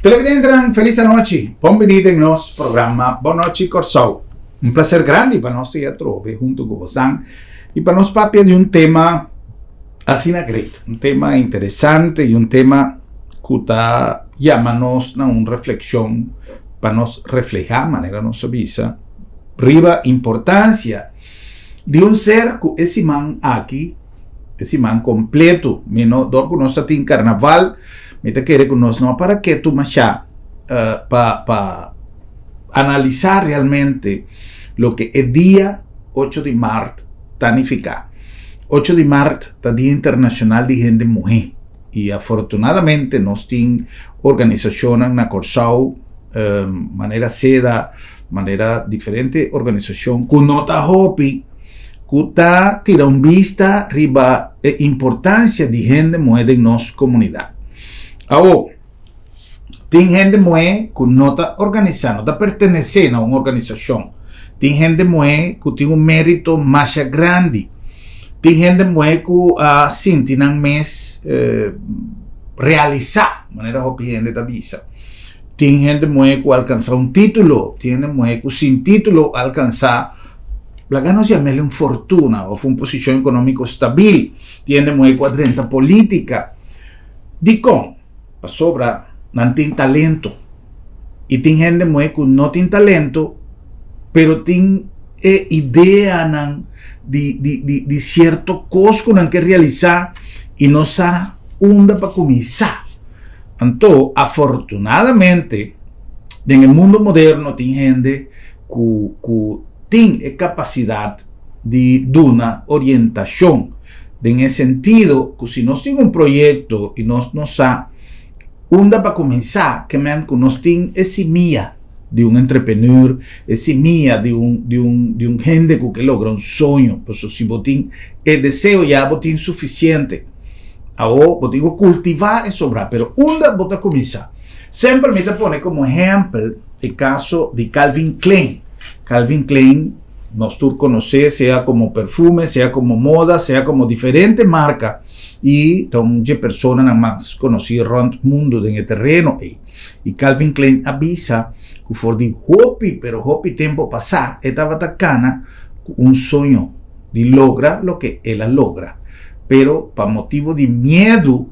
Televidentes, feliz noite. Bem-vindo em nosso programa Boa Noite Corsou. Um prazer grande para nós estar aqui junto com você e para nós falar de um tema assim great, um tema interessante e um tema que está chamando-nos a uma reflexão para nós refletir de maneira nossa vida riba a importância de um ser que esse man aqui, esse man completo, menos do que nós temos carnaval. Me te querer que nós não para que tu machá para analisar realmente lo que el día 8 de marzo significa. 8 de marzo es Día Internacional de Gente Mujer y afortunadamente nos tienen organizaciones en la Corsau, manera seda, manera diferente organización, que no está hopi, que está tirando vista riba importancia de gente mujer en nuestra comunidad. Ahora, tem gente mujer que no está organizando, está perteneciendo a una organización. Tem gente mujer que tiene un mérito más grande. Tem gente mujer que sim, tiene un mes realizar, de manera que gente está visa. Tem gente mujer que alcanza un título, tiene mujer que sin título alcanza la gana llamarle una fortuna o una posición económica estable. Tiene mujer que adrenta política. Dico, para sobra, no tiene talento. Y tiene gente mujer que no tiene talento, pero tiene idea de cierto cosa que hay que realizar y no sabe dónde para comenzar. Entonces, afortunadamente, en el mundo moderno tiene gente que tiene capacidad de dar una orientación. En el sentido que si nos tiene un proyecto y no sabe dónde para comenzar, que nos tiene esa mía de un entrepreneur, esa mía de un gente que logra un sueño. Por eso si botín el deseo ya botín suficiente. Ahora botín cultivar es sobrar, pero ¿dónde botar comenzar? Siempre me te pone como ejemplo el caso de Calvin Klein. Calvin Klein, nos tú conoces, sea como perfume, sea como moda, sea como diferente marca. Y son personas más conocidas en el mundo en el terreno. Y Calvin Klein avisa que fue de hopi, pero hopi tiempo pasado, estaba atacando un sueño de lograr lo que ella logra. Pero por motivo de miedo,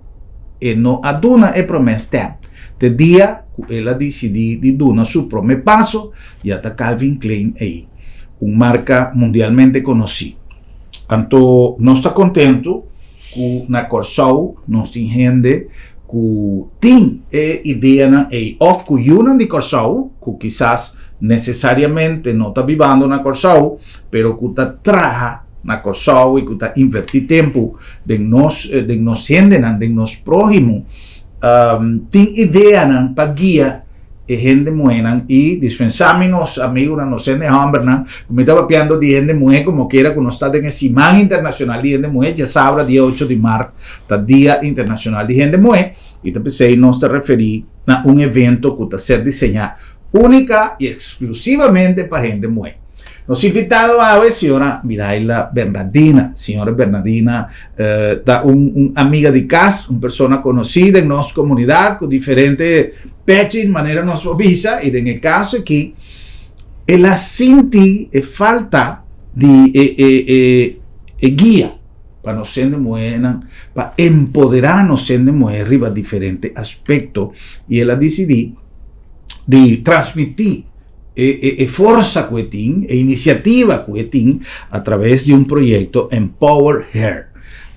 no aduna el promesa. De día, ella decidió de dar su primer paso y hasta Calvin Klein ahí. Una marca mundialmente conocida. Entonces, no está contento que na Corsau nos tem gente que tem ideia ou que unam de Corsau, que quizás necessariamente não está vivendo na Corsau, pero que está traja na Corsau e que está invertir tempo de nos gente, de nos próximo, tem ideia para guiar gente mujer y dispensamos amigos no sé de hambre me estaba pidiendo de gente mujer como quiera que no está en ese imán internacional de gente mujer ya sabrá día 8 de marzo está día internacional de gente mujer y te pensé no te referí a un evento que está ser diseñado única y exclusivamente para gente mujer. Nos invitado a la señora Miraila Bernardina. Señora Bernardina está una amiga de casa, una persona conocida en nuestra comunidad, con diferentes peches, manera nos visa, y en el caso aquí, ella siente falta de guía para nos ser de mujer, para empoderarnos ser de mujer arriba de diferentes aspectos, y ella decidió de transmitir fuerza que tiene, iniciativa que tiene a través de un proyecto Empower Her.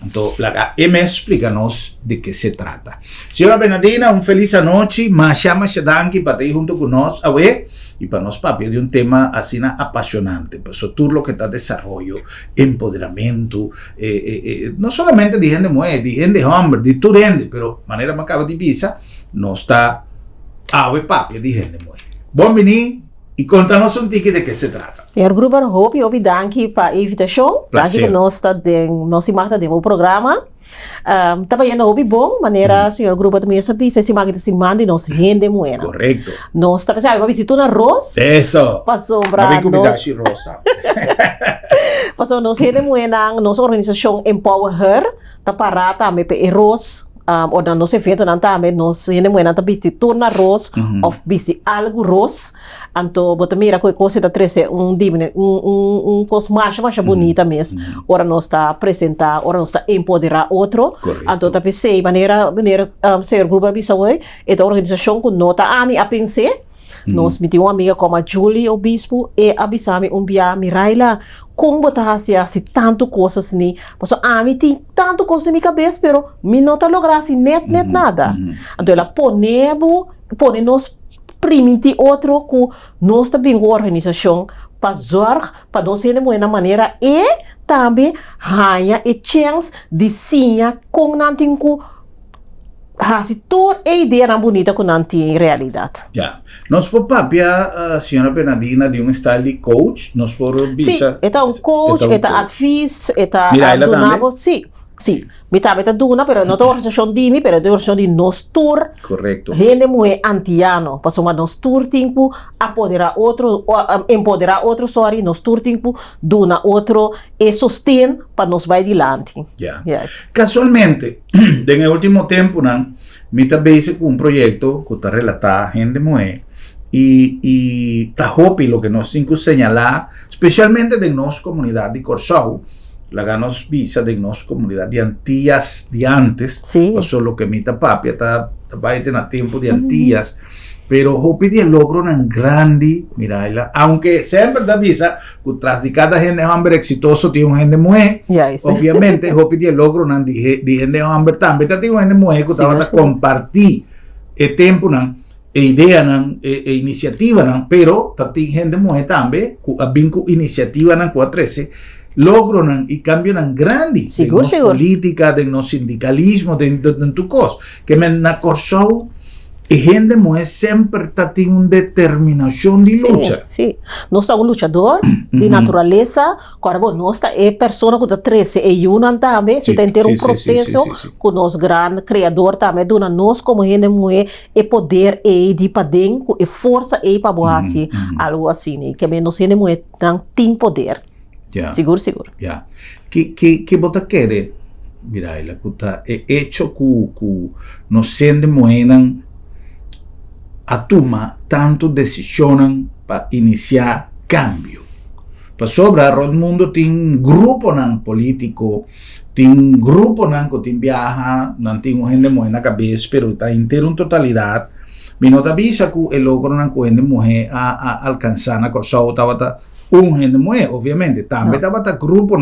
Entonces, la M explícanos de qué se trata. Señora Bernardina, un feliz noche. Machama Shadanki para ti junto con nos hoy y para nos papi de un tema así apasionante. Pues eso tú lo que está desarrollo, empoderamiento, no solamente de gente mujer, de gente hombre, de tu gente, pero manera más acaba de visa, no está hoy papi de gente mujer. Bienvenido. E conta-nos um tique de que se trata. Senhor Gruber, hope danke para a invitação. Danke que nós está de um programa. Trabalhando hobby bom, maneira, senhor Gruber também sabe, se magna se manda e nós rende moeda. Correto. Nós está pensando, vai visitar na Ross? Isso. Passou para nós. Comida de Ross, tá? Passou nós rende moeda, nossa organização Empower Her, tá parada, me pe Ross. o na nos evento nan também nos hene moe nan bisi turna ros of bisi algo ros anto bota mira coi coisa da trece dimine cos mais bonita mesmo ora nós está apresentar ora nós está empoderar outro anto tá pensei maneira ser grupo bisa oi e da organização com nota ami a pensar nós me uma amiga como a Julie o bispo e abisami bia Miraila como botar assim tanto coisas ni porque a mim tem tanto coisas na minha cabeça pero me não tá lograr assim net nada então ela pone nos permitir outro que nós também uma organização para zorg para nós ter uma maneira e também ganha e chance de sinha com nanting ku hasi toda a ideia na bonita que não tem realidade. Já. Nós por papia, a senhora Bernardina de style de coach, nós por bisa. Sim, é coach, é advice, é donavo, sim. Sim, mi tabeta duna, pero no organización dimi, pero de organización de nos tour. Correcto. Gente muy antiano, paso mas nos tour tempo empoderar outro, sorry, nos tour tempo duna outro e sostén para nos vai dilante. Yeah. Yes. Casualmente, en el último tiempo, mi tabese con un proyecto que está relatado gente muy y está hopi lo que nos cinco señalar, especialmente de nos comunidad de Corsau. La ganos visa de nos comunidad de Antillas de antes, sí. Pasó lo que mi papi está en tiempo de Antillas, pero hopi de logro en grande, mira, aunque sea en verdad visa, que tras de cada gente hambre exitoso tiene un gente mujer, obviamente hopi de logro en de gente hambre también tiene un gente mujer que estaba a compartir el tiempo e idea e iniciativa pero tati gente mujer también que iniciativa nan 413 logran y cambian grande seguro. Política, de no sindicalismo, de tu cosa. Que me na Corsau e gente mujer sempre tiene una determinación de lucha. Sí. No está un luchador de naturaleza, cuando no está persona que está 13 e uno también, se está entero un proceso con los gran creador también de nos como gente mujer e poder e de para dentro e força e para boa algo assim, que menos gente mujer tem poder. Yeah. Seguro. Yeah. Que bota querer, mira, la cuta é hecho que no sende moenan a toma tanto decisionan para iniciar cambio. Para sobrar o mundo tem grupo nan político, tem grupo nan que tem viaja, nan tem gente moena cabeça, pero está inteiro em totalidade. Me nota bisa que el logro nan que gente moe a alcançar na Corsau estava un gente mujer, obviamente, también estaba grupo,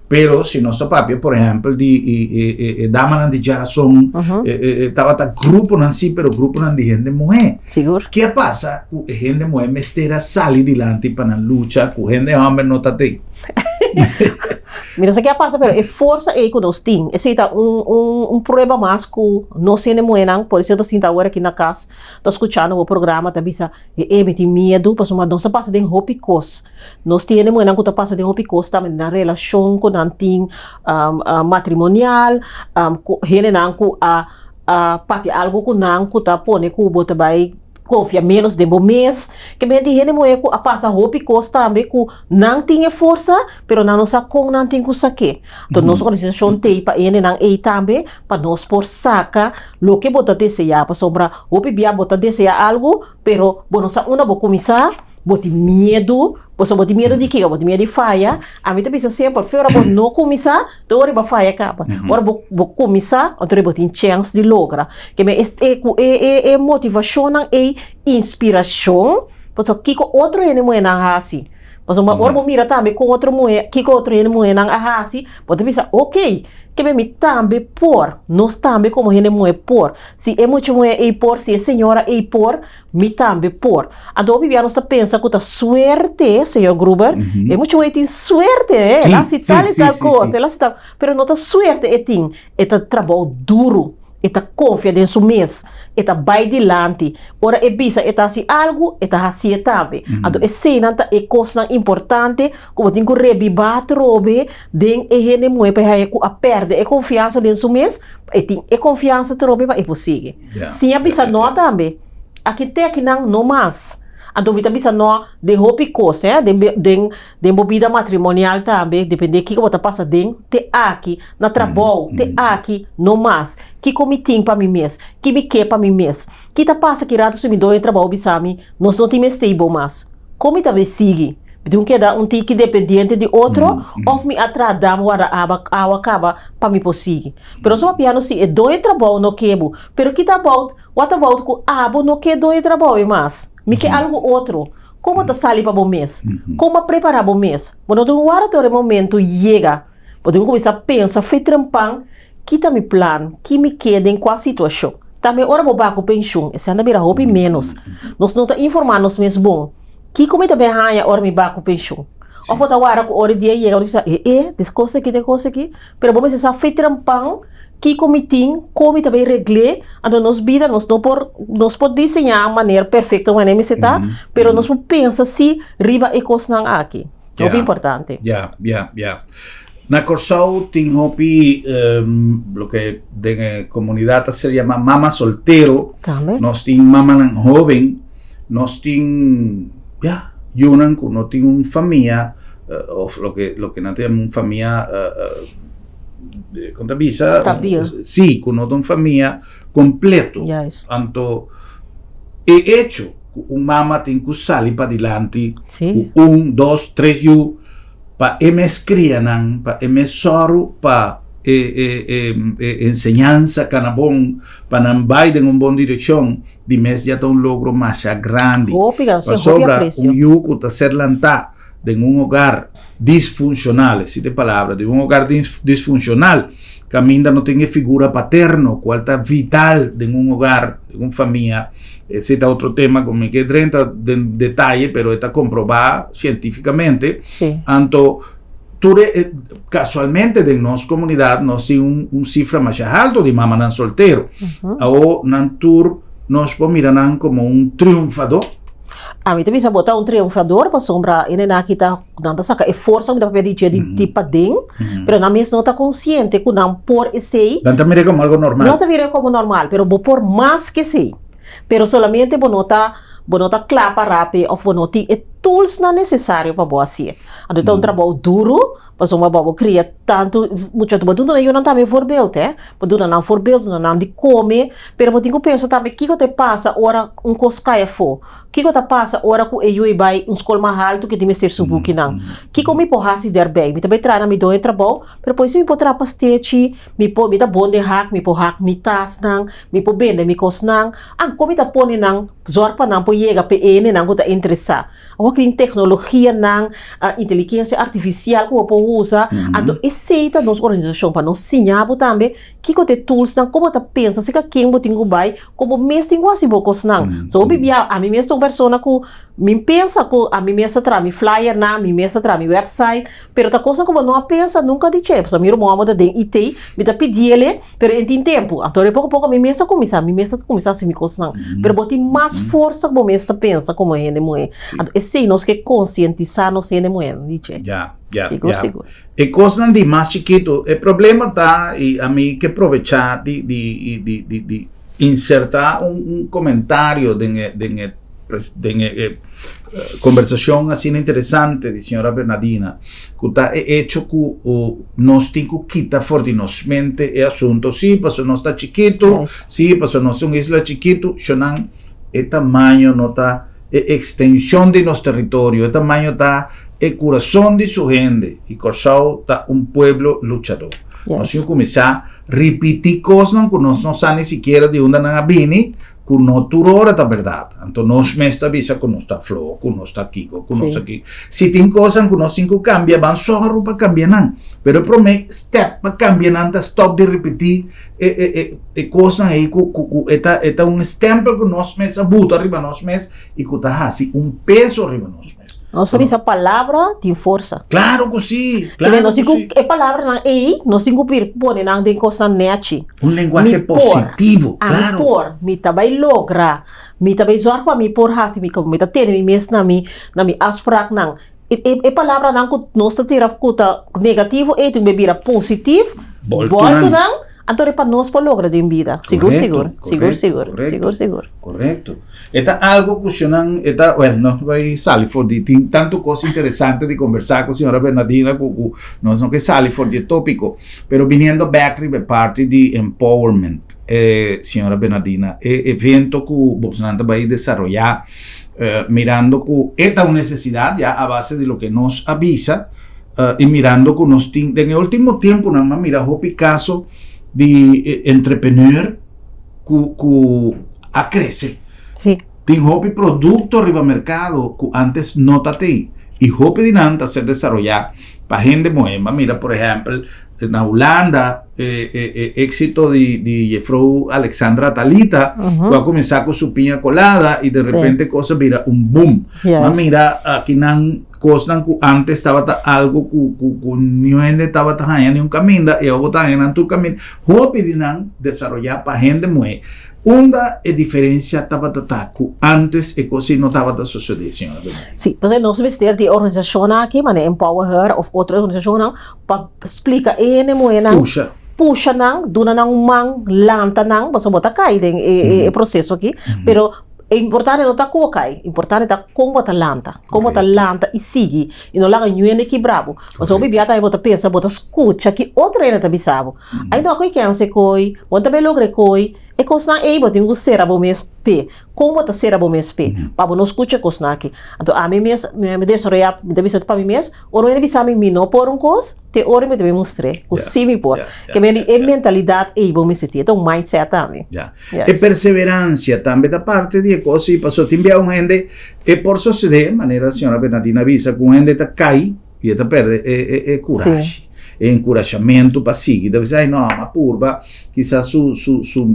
pero si nuestro papi, por ejemplo, de dama de Jarazón, estaba grupo, sí, pero grupo de gente mujer. Seguro. ¿Qué pasa? Gente mujer me estera salir delante para la lucha, gente hombre no está ahí. Mira, sé qué pasa, pero es fuerza e que nos tiene. Ese es un prueba más que no se mueran, por eso eu sinto agora aqui na casa, tô escutando o programa, tá bisa, me tem medo, porque não se passa de hopicos. Nós temos mueran que passa de hopicos também na relação com nanting matrimonial, ele não que papi algo que não que tá pone que o bota vai confia menos de bom mês, que me diz ele moe que a passa roupa costa também que não tinha força, pero não sa com não tem que saque. Então nossa organização tem para ele não é também para nós por saca lo que bota desejar para sobra roupa bia bota desejar algo, pero bueno sa uma vou começar boti medo, você boti medo de quê? Boti medo de falha. A mim também sempre, fora vou não começar, então eu vou falha capa. Agora vou começar, então eu vou ter chance de lograr. Que me é motivação é inspiração, porque que outro ele não é na assim. Mas uma hora mira também com outro moe, que outro ele não é na assim, pode pensar, ok. Que me também por, nós também como gente moe por, se é muito moe é por, se é senhora é por, me também por. Então Viviana está pensa que tá suerte, senhor Gruber, é muito moe tem suerte, ela se tal e tal coisa, ela se tal, pero não tá suerte é tem, é tá trabalho duro. Eta confia de su mês, eta vai dilante. Ora é bisa, eta assim algo, eta assim também. Então é cena é coisa importante, como tem que revivar trobe, den é gente moe para a perde é confiança de su mês, e tem é confiança trobe para é possível. Se a bisa não também, aqui tem aqui não mais. Então, me também não de hopi coisa, de movida matrimonial também, depende que você passa dentro, te aqui, na trabalho, te aqui, no mais, que come tem para mim mesmo, que me quer para mim mesmo, que tá passa que rato se me dói trabalho, bisami, nós não temos stable mais. Como também sigue? Então, queda tique dependente de outro, ou me atradamos a acaba para me conseguir. Pero só piano se é dois trabalho no quebo, pero que tá bom, what about com abo no que dois trabalho mais? Me quer algo outro. Como tá sali para bom mês? Como preparar bom mês? Quando tu guarda momento chega, podemos começar a pensar, foi trampang, que tá me plano, que me queda em qual situação. Também ora vou baco pensão, esse anda mira roupa menos. Nós não tá informando nos mesmos bom. Que como também hanya ora me baco pensão. Ou vou dar hora com hora dia e eu disse, des coisa aqui, pero vamos essa foi trampang, que como também regle, então nós vida nós pode desenhar a maneira perfeita, uma maneira está, pero nós pensa se riba e coisa não aqui. É bem importante. Na Corsao tem hopi lo que de comunidade se llama mama soltero. Nós tem mama nan joven, nós tem yunan que no tiene una familia o lo que no tiene una familia contabiliza sí, que no tiene una familia completo. Tanto he hecho un mamá tiene que salir para adelante, 1, 2, 3 yu para emes crianan, para emes soro, para enseñanza canabón para não ir en una buena dirección, de mes ya está un logro más grande. Para sobra un yuco a ser lantá de un hogar disfuncional, existe palabra, de un hogar disfuncional, camina no tiene figura paterno, cual está vital de un hogar, de una familia. Ese es otro tema con mi que 30 de detalle, pero está comprobado científicamente. Anto, casualmente de nuestra comunidad nos tiene un cifra más alto de mamá soltero. O nantur nos miran como un triunfador. A mim também se botar triunfador para sombra ele na que tá dando saca esforço que dá para pedir de padem, pero na mesma não tá consciente que não por esse. Não tá mira como algo normal. Não tá mira como normal, pero vou por mais que sei. Pero solamente bonota clapa rápido ou bonota tools não necessário para boa assim. Então um trabalho duro, para uma boa cria tanto muito tudo não também voorbeeld, Tudo não voorbeeld, não de comer, pero eu tenho que pensar também que te passa ora coscaia fo. Que te passa ora com eu e vai escola mais alto que tem ser subuki não. Que me porrasi der bem, me também traz na me doi trabalho, pero depois me pode trapa stage, me tá bom de hack, me pode hack me tas não, me pode bende me cos não. Como tá pone não, zorpa não pode chegar PN não tá interessar. O que tem tecnologia não, inteligência artificial que eu usa, então aceita nossa organização para nos ensinar também que te tools não como tá pensa, se que quem botin go vai, como mesmo tem quase bocos não. So bibia a mim mesmo persona que me pensa que a mim mesmo tra mi flyer na, mi mesmo tra mi website, pero ta coisa como não pensa nunca de che, so miro moda de IT, me tá pedir pero em tempo, então pouco a mim mesmo começar a se me coisa não, pero botin mais força como mesmo pensa como é né mulher. Então esse nós que conscientizar nós é né mulher, dice. Seguro. E coisa de mais chiquito, o problema tá e a mim que aproveitar de insertar un comentario de conversación así interesante de señora Bernardina que está hecho que nos tengo que quitar fortinosamente el asunto pues no está chiquito pues no es una isla chiquito el tamaño no está extensión de nuestro territorio el tamaño está el corazón de su gente y Corsao está un pueblo luchador. Nós temos que começar a repetir coisas que nós não sabemos nem sequer de onde não vêm, que não turora a verdade. Então, nós mesmos avisamos que nós está flor, que nós está aqui, que nós está aqui. Se tem coisas que nós temos que cambiar, vamos só para cambiar, não. Mas o primeiro step para cambiar, não é stop de repetir coisas aí, que é um stempel que nós mesmos abuta arriba nós mesmos e que está assim, peso arriba nós mesmos. Nós sabemos a palavra tem força. Claro que sim. Nós temos que a palavra não é nós temos que pôr na de coisa net. Linguagem positivo, claro. Me também logra, me também zorpa me por hasi me como me tá tendo me mesmo na me asprak não. E palavra não que nós tá tirar negativo e tu bebira positivo. Volta não. Antore para nós por lograr de vida. Seguro. Correcto. Esta algo cuestionan, no vai salir for de tem tanto cosa interesante de conversar con señora Bernardina, no que sale for de tópico, pero viniendo back de parte de empowerment, señora Bernardina, evento que vos vai desarrollar, mirando que esta es una necesidad ya a base de lo que nos avisa, y mirando que nos en el último tiempo nada más mira Picasso de entrepreneur que a crece. Sí. Tem hopi producto arriba mercado que antes no tatei y hopi dinanta ser desarrollar para gente moema. Mira, por ejemplo, en Holanda, éxito de Jeffrey Alexandra Talita, va a comenzar con su piña colada y de repente cosas, mira, un boom. Yes. Mira, aquí nan cosas que antes estaba algo que ni gente estaba tajando ni un camino y ahora están en tu camino. Hopi dinan desarrollar para gente moe. Una diferencia estaba que antes e così no estaba sucedendo, señora. Sí, pues nós vestir de organização aqui, mas Empower Her of outra organização para explicar moena. Puxa nang, duna nang mang lanta nang, basta bota cai den processo aqui, pero é importante não tá cocai, importante tá como bota lanta e sigue e não larga nenhum que bravo. Mas o bebê tá bota pensa, bota escuta que outra ainda tá bisavo. Aí não coi quem se coi, bota bem logre coi. E coisa é boa, tem que ser a bom mês p. Como tá ser a bom mês p? Para não escutar coisa aqui. Então a mim mês me desoriar, me deve ser para mim mês. Ou não é bisa mim não por coisa, te hora me deve mostrar. O sim me por. Que me é mentalidade é bom mês ter, então mindset também. E perseverança também da parte de coisa e passou tem bem gente e por suceder, maneira a senhora Bernardina avisa que gente tá cai e tá perde coragem. Encorajamento para seguir. Deve ser, não, uma curva, quizás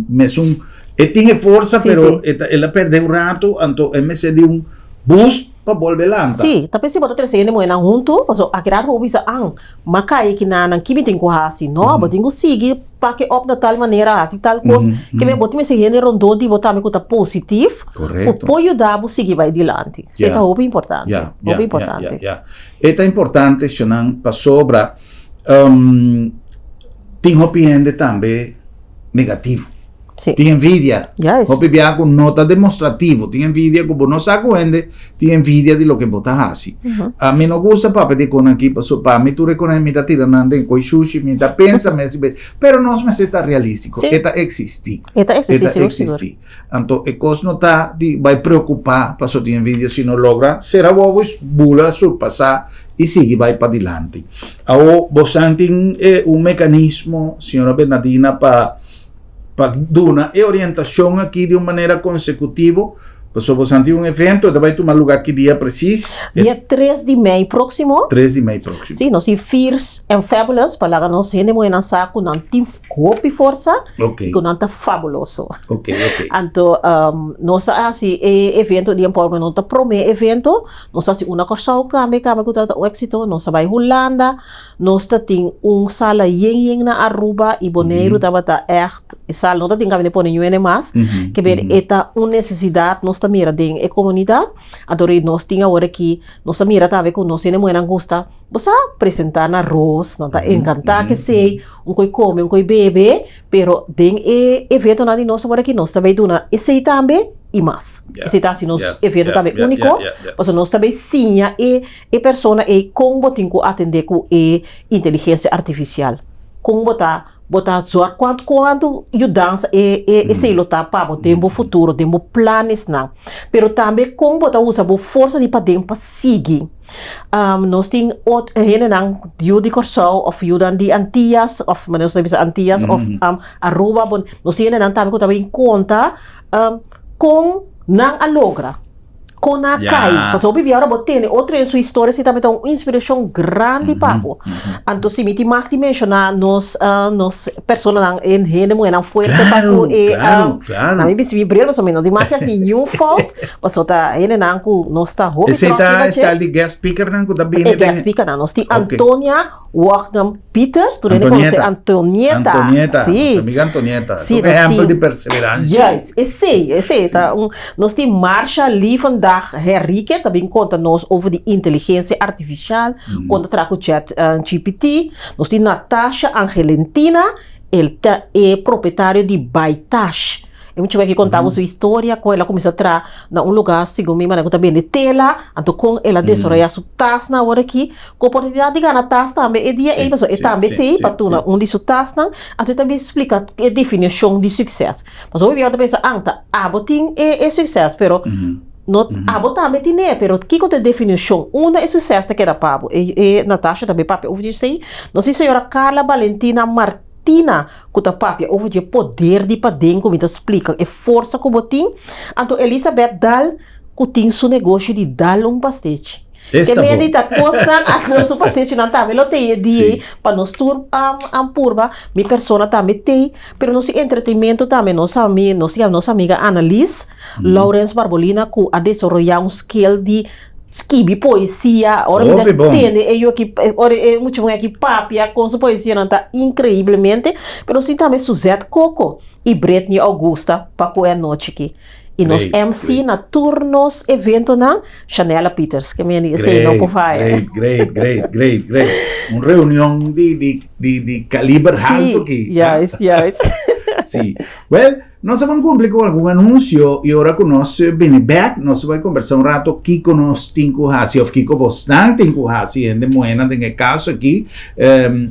mesmo, tem força, pero ela perdeu um rato, então é de boost para volver lá. Sim, tapi se botar três anos moena junto, porque aquela roupa bisa macai que na kimi tem coisa assim, não, botar que seguir para que op de tal maneira assim tal coisa, que me botar me seguir rondon de botar me coisa positivo, para ajudar a seguir vai adiante. Isso é roupa importante. Roupa importante. É importante, Shonan, para sobra. Tem gente também negativo. Tem envidia. Hopi viago nota demonstrativo. Tem envidia como não sabe gente. Tem envidia de lo que botas assim. A mim não gosta para pedir com aqui para mim tu reconhece me tá tirando com sushi me tá pensa mas pero não me está realístico. Eta existe. Então é coisa não tá vai preocupar para só ter envidia se não logra ser a bobo bula surpassar e sigue vai para adiante. Ao você tem mecanismo, senhora Bernardina, para dar orientação aqui de uma maneira consecutiva. Passou você tem evento, vai tomar lugar que dia preciso? Dia 3 de maio próximo. 3 de maio próximo. Sim, nós temos Fierce and Fabulous, para lá nós temos uma saco com team copi força, com nanta fabuloso. Então, nós assim evento de empowerment, nós tá promete evento, nós assim uma coisa o kami que tá o éxito, nós vai Holanda, nós tá tem sala yeng na Aruba e Bonaire tava tá echt, sala nós tá tem kami pôr nenhum mais, que ver eta uma necessidade nós mira den e comunidade, adorei nós tinha hora que nós mira também com nós temos uma angústia, você apresentar na arroz, não tá encantar que sei, coi come, coi bebe, pero den e evento na de nós hora que nós também duna e sei também e mais. Esse tá assim nós evento também único, mas nós também sim e persona e como tem que atender com e inteligência artificial. Como botar zoar quanto ajudança e sei lutar para tempo futuro, tempo planos não. Pero também como botar usa a força de para tempo seguir. Nós tem gente não de Corsau of ajudan de Antillas of nós temos Antillas of Aruba, nós tem não também também conta com não alogra. Com a cai, porque o bebê agora tem outra em sua história se também tem uma inspiração grande papo. Então se me timar de mencionar nos pessoas em rede muito não forte papo e na minha se brilha mas também não timar que assim new fault, mas tá ele não com nós tá hobby. Esse está de guest speaker não com também. Guest speaker não, nós tem Antônia Wagner Peters, tu nem conhece Antonieta. Sim, amiga Antonieta. Sim, exemplo de perseverança. Yes, esse tá nós tem Marsha Lee vandaag Henrique também conta nós over de inteligência artificial, conta trago chat GPT, nós tem Natasha Angelentina ele é proprietário de Baitash. Eu tive que contar sua história, como ela começou a entrar em um lugar, segundo mim, mas também de tela, então com ela desenvolver sua task na hora aqui, com a oportunidade de ganhar task também, e dia e também tem para tu onde isso task não, até também explica a definição de sucesso. Mas hoje eu penso, abotin é sucesso, pero não também tem, pero que é a definição? Uma é sucesso que era pabo, e Natasha também papo, eu disse, não sei se a senhora Carla Valentina Martins Tina, kuta papia, over de poder de padem, como te explica, é força que botin. Então, Elizabeth dal, kutin su negócio de dal pastete. Esta que me dita costa a su pastete não tá, eu tenho dia para nós tur purba, minha persona também tem, pero nosso entretenimento também nossa amiga Annalise Lawrence Barbolina que a desenvolver skill de escrever poesia, ora me entende, eu aqui, ora é muito bom aqui papia com sua poesia não tá incrivelmente, pero sim também Suzette Coco e Britney Augusta para com a noite aqui. E nos MC na turnos evento na Chanela Peters, que me sei não confia. Great. Uma reunião de calibre alto aqui. Yes. Sí. Well, nós vamos cumprir com algum anúncio e agora que nós vem back, nós vamos conversar rato aqui com nós Tinku Hasi, ou Kiko Bostan, Tinku Hasi, em Moena, no caso aqui,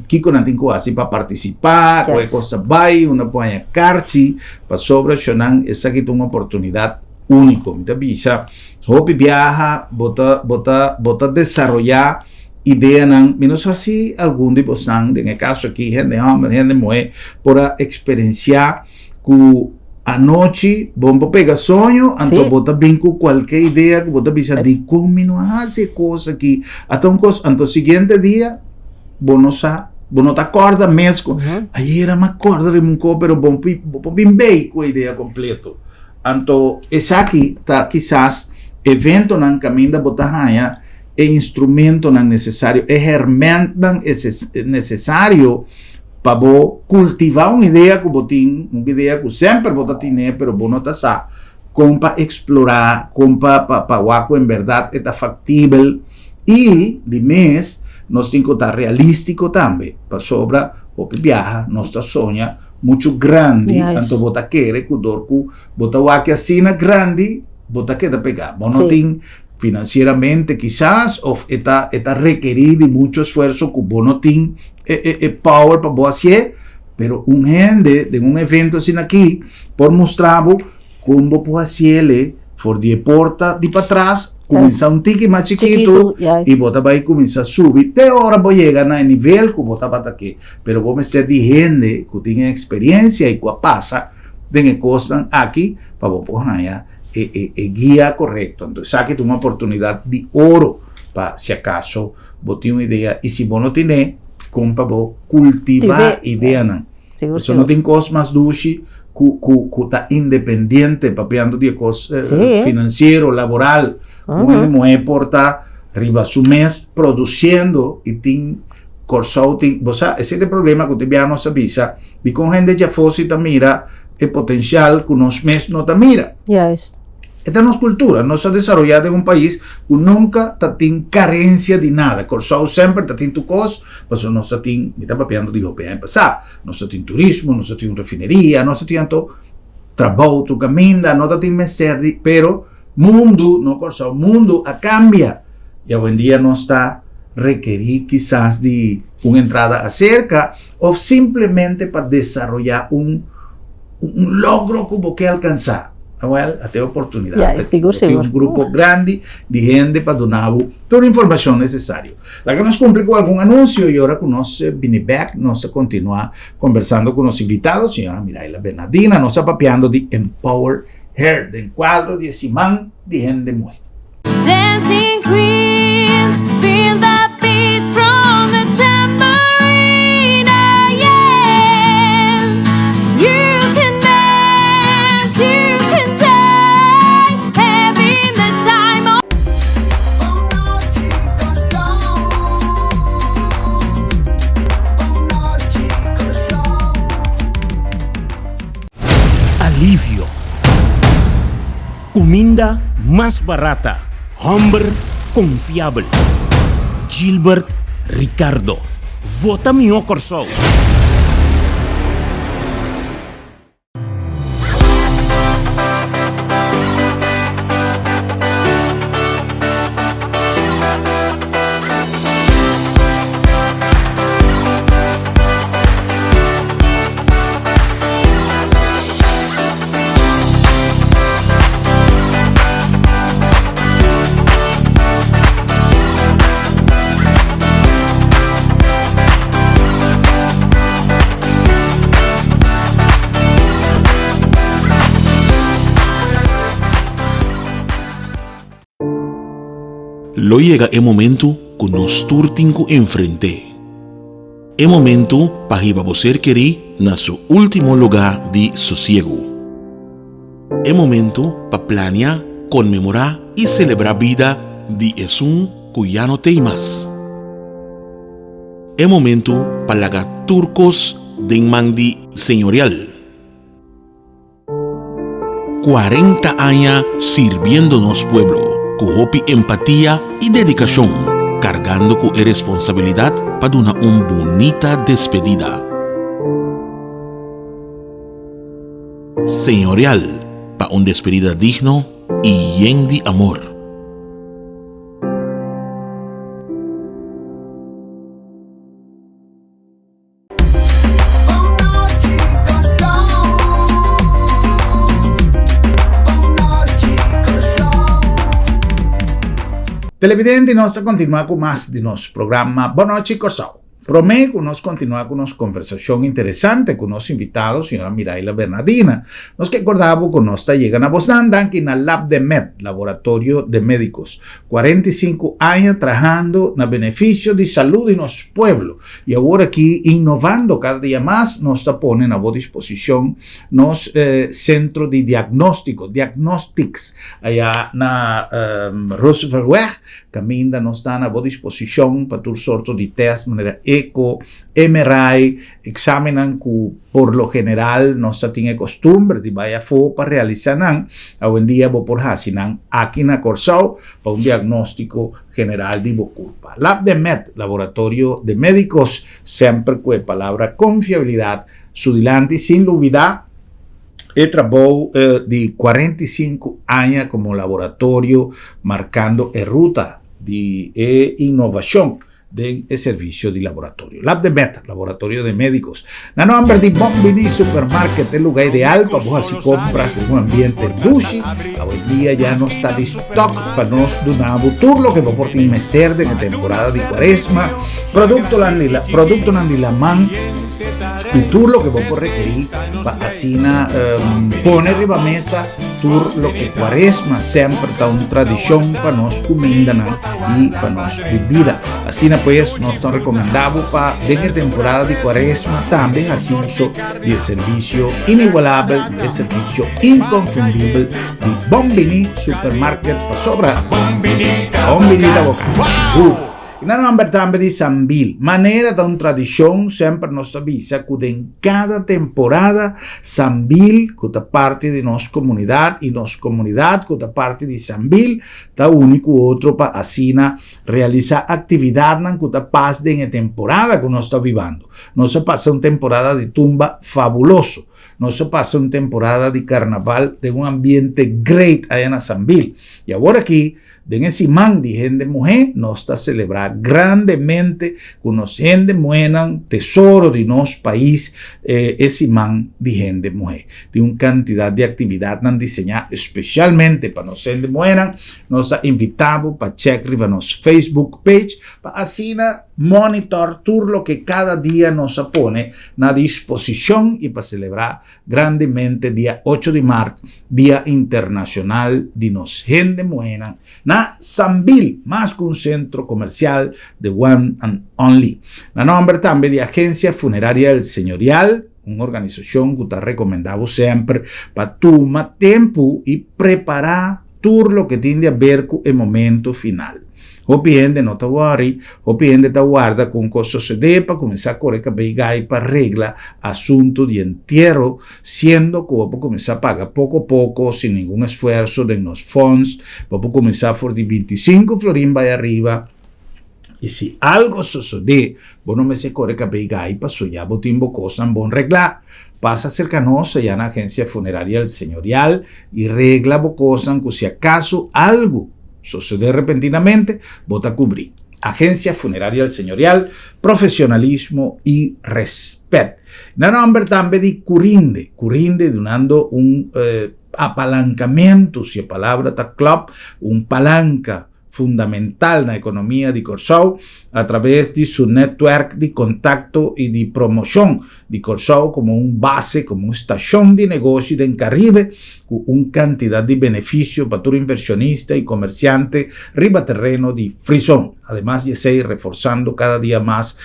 Kiko na Tinku Hasi para participar, qualquer coisa vai, uma põe carti, para sobre Shonan, essa aqui é uma oportunidade única, muita bicha, hope viaja, bota desarrollar ideia não, menos assim algum de vocês, no caso aqui, gente homem, gente mulher, para experienciar que a noite, vamos pegar sonho, então bota bem com qualquer ideia, que bota bisa de como não fazer coisa aqui, então seguinte dia, não te acorda mesmo, aí era uma corda de um copo, pero bom bem com a ideia completa. Então, esse aqui tá quizás evento não caminho da botarraia é instrumento não necessário, é ferramenta necessário para cultivar uma ideia que você tem, uma ideia que sempre você tem, mas você não está como para explorar, como para em verdade é factível e de mês nós temos que estar realístico também, para sobra o viaja, nós sonha muito grande, então você quer que o dorco, você assim grande, você quer pegar, você não tem financieramente quizás, o está requerido mucho esfuerzo que vos no tiene power para vos hacer, pero un gente de un evento así aquí, por mostrar cómo puede hacerle, por de porta de para atrás, comienza un tique más chiquito, y vos va a comenzar a subir, de ahora vos llegar a nivel que vos está aquí, pero vos me ser de gente que tiene experiencia y que pasa de cosas aquí, para vos poder allá. Guía correcto, entonces saque una oportunidad de oro para si acaso vos tienes una idea y si vos no tienes, compra vos cultivar idea eso no tiene cosas más dulces que está independiente papeando de cosas financiero, laboral, no es porta arriba su mes produciendo y tiene consulting, vos sabes, ese es el problema que te no sabía de con gente ya fósita mira el potencial que unos meses no te mira. Esta es nuestra cultura, no se ha desarrollado en un país que nunca tiene carencia de nada. Corsao siempre tiene tu cosa, pero no se tiene, me está papeando, digo, para empezar, no se tiene turismo, no se tiene refinería, no se tiene todo trabajo, tu camina, no se tiene meser, pero mundo, no Corsao, mundo a cambia. Y hoy en día no está requerir quizás de una entrada acerca o simplemente para desarrollar un logro que vos quer alcançar. Well, até oportunidade. Seguro. Um grupo grande de gente para donar toda a informação necessária. Lá que nos cumpre com algum anúncio e agora que nós vamos back, nós continuar conversando com os invitados, senhora Miraila Bernardina, nós papeando de Empower Her, do quadro de Simão de Gente Mulher. Dancing Queen, feel the beat from the tambourine, yeah. You can dance, you can take, having the time of Alivio. Comida más barata. Humber confiable. Gilbert Ricardo. Vota mi Corsao. Lo llega el momento que nos turtinco enfrente. El momento para que você querer na su último lugar de sosiego. El momento para planear, conmemorar y celebrar vida de Jesús que ya no tem más. El momento para lagar turcos de mandi señorial. 40 años sirviéndonos pueblo, con hopi empatía y dedicación, cargando con responsabilidad para una bonita despedida. Señorial, para una despedida digno y lleno de amor. Televidente, nós continuamos com mais de nosso programa Boa Noite, Corsao. Prometo que nós continuamos com nossa conversação interessante com nosso invitado, a senhora Miraila Bernardina. Nós que acordamos que nós está chegando a Bosnan, aqui na Lab de Med, Laboratório de Médicos. 45 anos trabalhando no benefício de saúde em nosso pueblo. E agora aqui, inovando cada dia mais, nós está pondo à boa disposição nosso centro de diagnóstico, Diagnostics, allá na Roosevelt Weg, que ainda nós está à boa disposição para todo sorto de teste, maneira eco, MRI, examinan que por lo general no se tiene costumbre de vaya fo para realizar hoy en día vos por hasinan aquí na Corsao para un diagnóstico general de culpa. Lab de Med, Laboratorio de Médicos, siempre con palabra confiabilidad, su dilante sin olvidar. He trabajado de 45 años como laboratorio marcando ruta de innovación del servicio de laboratorio. Lab de Med, Laboratorio de Médicos. Na nombre de Bombini Supermarket, el lugar ideal para vos así compras en un ambiente dulce. Hoy día ya no está de stock para nos donar turlo que vos por ti mester de la temporada de cuaresma. Producto de la man y turlo que vos por requerir para así poner arriba mesa tur lo que cuaresma siempre está una tradición para nos comida y para nos bebida. Así pues nos está recomendado para en temporada de cuaresma también así uso del servicio inigualable, del servicio inconfundible de Bombini Supermarket para sobra. Bombini da boca. Y no nombre también de Sambil, manera de una tradición siempre nos avisa que en cada temporada Sambil, que es parte de nuestra comunidad y nuestra comunidad que es parte de Sambil, está único otro para así realizar actividad que es parte de la temporada que nos está viviendo. No se pasa una temporada de tumba fabuloso. No se pasa una temporada de carnaval de un ambiente great allá en Sambil. Y ahora aquí, en ese man de gente mujer, nos está celebrando grandemente con los gente mueran tesoro de nuestro país, ese man de gente mujer. De una cantidad de actividad han diseñado especialmente para nos gente mueran. Nos ha invitado para checar nuestro Facebook page, para así monitor todo lo que cada día nos pone a disposición y para celebrar grandemente día 8 de marzo, Día Internacional de nos gente muera, na Sambil, más que un centro comercial de One and Only. La nombre también de Agencia Funeraria del Señorial, una organización que te ha recomendado siempre para tomar tiempo y preparar todo lo que tiene a ver con el momento final. O bien de no te worry, o bien de te guarda con cosas de para comenzar a correr cabello para regla asunto de entierro, siendo que vamos a comenzar a pagar poco a poco, sin ningún esfuerzo de los fondos, vamos a comenzar por de 25 florín vaya arriba. Y si algo sucede, vos no me se corre cabello para soñar botimbo cosas bon regla. Pasa cercanos allá en la Agencia Funeraria del Señorial y regla bocosan que si acaso algo sucede repentinamente, vota a cubrir. Agencia Funeraria del Señorial, profesionalismo y respeto. No nombre también de Curinde donando un apalancamiento, si la palabra está club, un palanca fundamental na economia de Curaçao através de seu network de contacto e de promoção de Curaçao como base, como estação de negócio do Caribe, com quantidade de benefício para todo inversionista e comerciante riba terreno de frisón. Además de seguir reforzando cada dia mais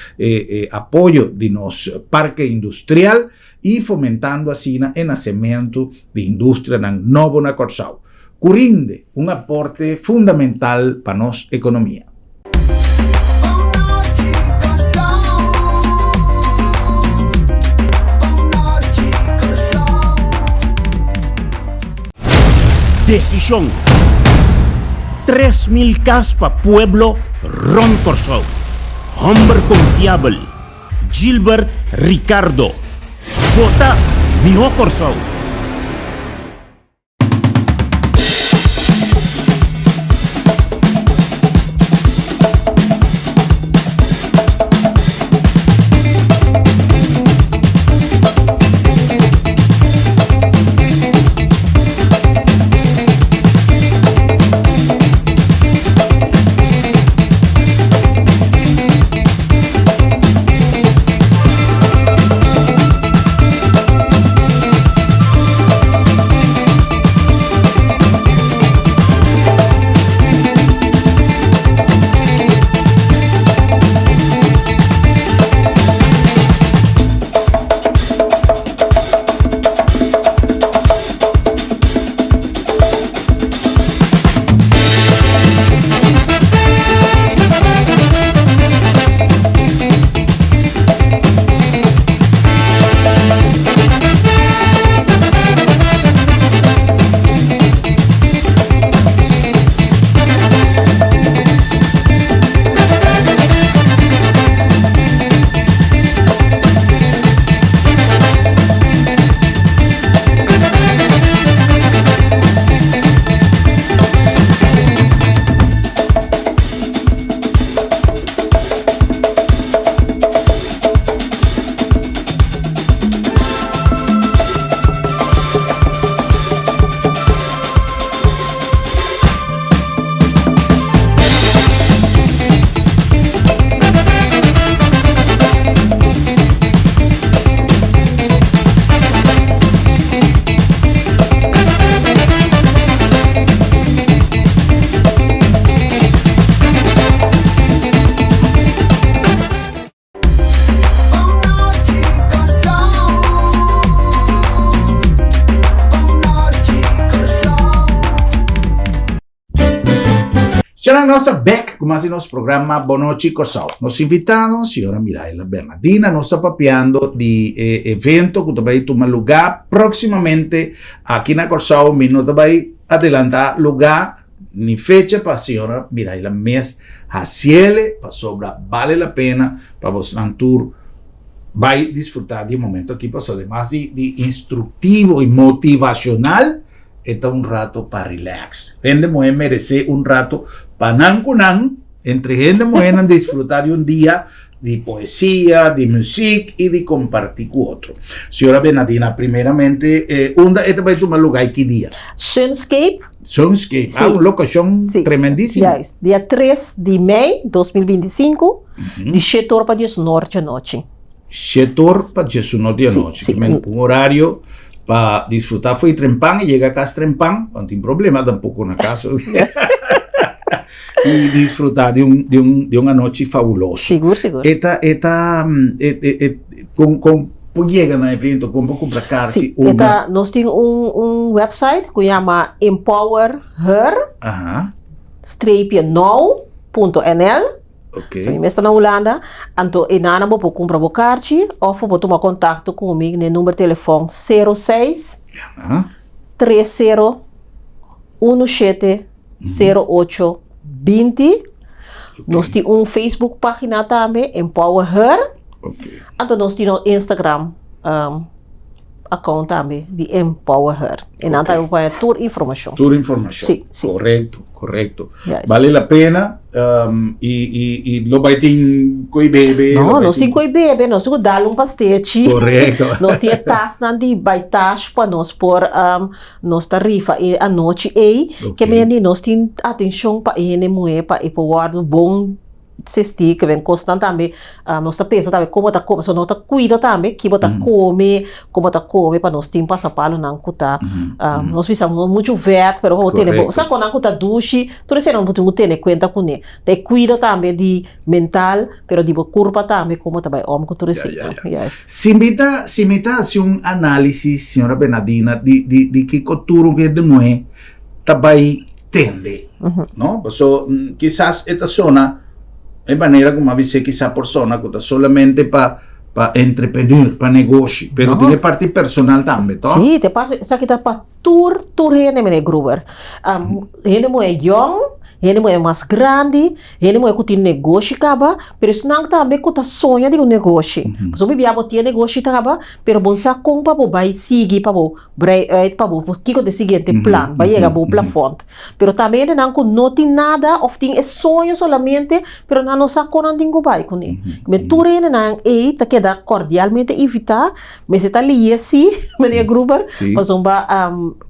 apoio de nosso parque industrial e fomentando assim o nascimento de indústria novo na Curaçao. Curinde aporte fundamental para nossa economia. Decisión. 3.000 cas pa pueblo Ron Curaçao. Hombre confiable. Gilbert Ricardo. Vota Mijo Curaçao. Já na nossa back, como assim nosso programa Boa Noite Curaçao. Nos invitados, senhora Miraila Bernardina, nos está papeando de evento que vai tomar lugar proximamente aqui na Curaçao. Nós vai adelantar lugar ni fecha para a senhora Miraila mês Haciele, para sobra vale a pena para você tour vai desfrutar de um momento aqui, para además de instrutivo e motivacional. Está rato para relax. Gente mujer merece rato para nancunan, entre gente mujer disfrutar de día de poesía, de música y de compartir con otro. Señora Bernardina, primeramente, este va a tomar lugar ¿qué día? Sunscape. Sunscape, Sí. Una locación Sí. tremendísima. Yes. Dia 3 de maio de 2025, de 7 horas para 19 da noite. 7 horas para 19 de Sí, noche. sí. Un horario para disfrutar fue trempán y llega acá a trempán, no tiene problema tampoco en la casa. Y disfrutar de una noche fabulosa. Seguro, seguro. Como llegan al evento, como comprar cartas. Sí, nós temos website que chama empowerher-now.nl. Ok. So, je está na Holanda, então enana vou comprar o carte, ou vou tomar contato comigo no número de telefone 06 30 17 08 20. Nós temos Facebook página também, Empower Her. Ok. Então nós temos Instagram account também, de Empower Her. E então vai toda informação. Toda información. Sí, sí. Correcto, correcto. Yes. Vale la pena e lo vai ter coi bebê. Não, nós temos que beber, nós temos que dar pastete. Correto. Nós temos taxa na de baitas para nós por nossa tarifa e a noite que menos nós temos atenção para ele mulher para ir para o guardo bom sesti que vem constante também nós tá pensa também como tá come, só nós tá cuida também que bota come como tá come para nós tem passa palo não cuta nós precisamos muito vet pero vamos ter bom sabe quando cuta duche tudo isso não podemos ter conta com ele te cuida também de mental pero de corpo também como também homem com tudo isso se imita um análise senhora Bernardina de que cultura que de mulher também tende não so quizás esta zona de maneira como avise quizá persona que está solamente para entrepreneur, para negócio, pero tiene parte personal também, tá? Sim, te passa, sabe que tá para tur gente me gruber. Gente mo young, gente mo mais grande, gente mo que tem negócio caba, pero isso não também que tá sonha de um negócio. So bibi abo tem negócio caba, pero bom sa com para vai seguir para que de seguinte plan, vai chegar ao plafond. Pero também não tem nada, of tem é sonho solamente, pero não sa com não tem go vai com ele. Me tur não tá queda cordialmente evitar, mas está ali assim, me gruber, mas